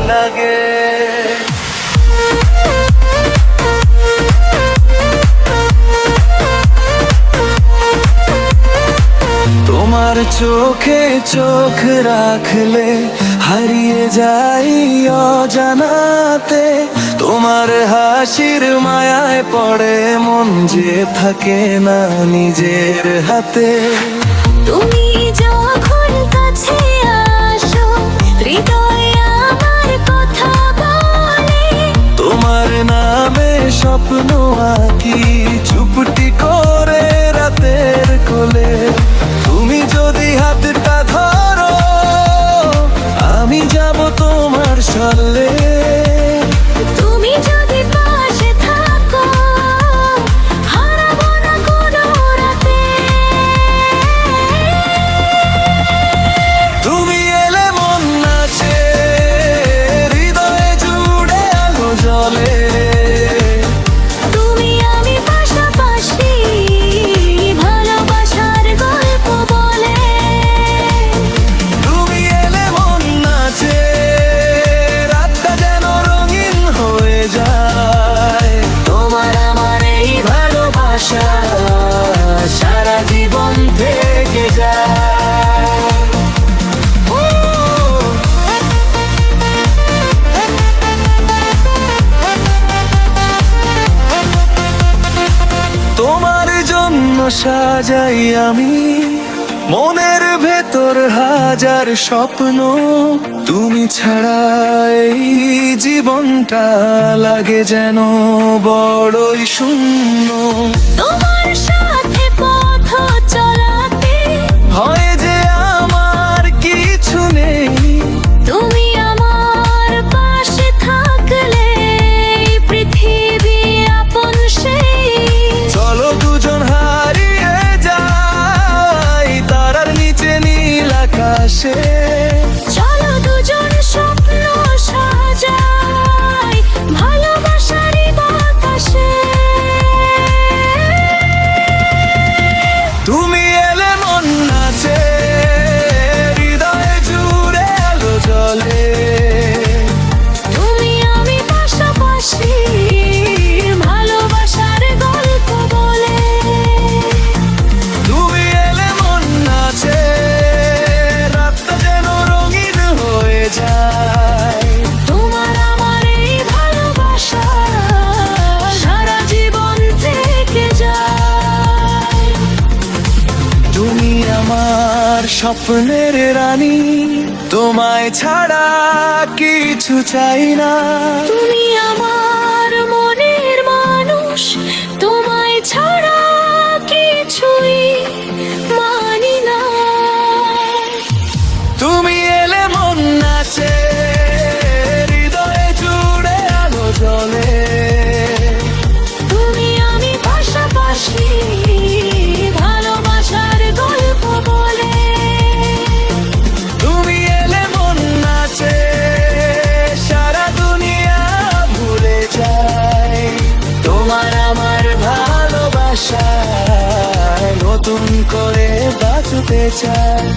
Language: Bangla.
লাগে। তোমার চোখে চোখ রাখলে হারিয়ে যাই অজানাতে, তোমার হাসির মায়ায় পড়ে মন যে থাকে না নিজের হাতে। তুমি যখন কাছে আসো হৃদয়ে আমার কথা বলে, তোমার নামে স্বপ্ন আঁকি চুপটি করে রাতের কোলে। তুমি যদি হাতটা ধরো আমি যাব তোমার সল্লে, তুমি যদি পাশে থাকো হারাবো না কোনো রাতে। তুমি এলে মন নাচে হৃদয়ে জুড়ে আলো জ্বলে। তুমি আমি পাশাপাশি ভালোবাসার গল্প বলে। তুমি এলে মন নাচে রাতটা যেন রঙিন হয়ে যায়। তোমার আমার এই ভালোবাসা সারা জীবন থেকে যায়। তোমার জন্য সাজাই আমি মনের ভেতর হাজার স্বপ্ন। তুমি ছাড়া এই জীবনটা লাগে যেন বড়ই শূন্য। তোমার সাথে পথ চলাতে হয় যে আমার কিছু নেই, তুমি আমার পাশে থাকলে পৃথিবী আপন সেই। চলো দুজন হারিয়ে যাই তারার নিচে নীল আকাশে। চলো দুজন স্বপ্ন সাজাই ভালোবাসারই বাতাসে। তুমি এলে মন নাচে হৃদয়ে জুড়ে আলো জ্বলে। তুমি আমি পাশাপাশি ভালোবাসার গল্প বলে। তুমি এলে মন নাচে রাতটা যেন রঙিন হয়ে যায়। তোমার আমার এই ভালোবাসা সারা জীবন থেকে যায়। তুমি আমার স্বপ্নের রানী, তোমায় ছাড়া কিছু চাই না। তুমি আমার মনের মানুষ, তোমায় ছাড়া কিছুই মানি না। তুমি এলে মন নাচে হৃদয়ে জুড়ে আলো জ্বলে। তুমি আমি পাশাপাশি ভালোবাসার গল্প বলে। তুমি এলে মন নাচে সারা দুনিয়া ভুলে যায়। তোমার আমার ভালোবাসা নতুন করে বাঁচতে চায়।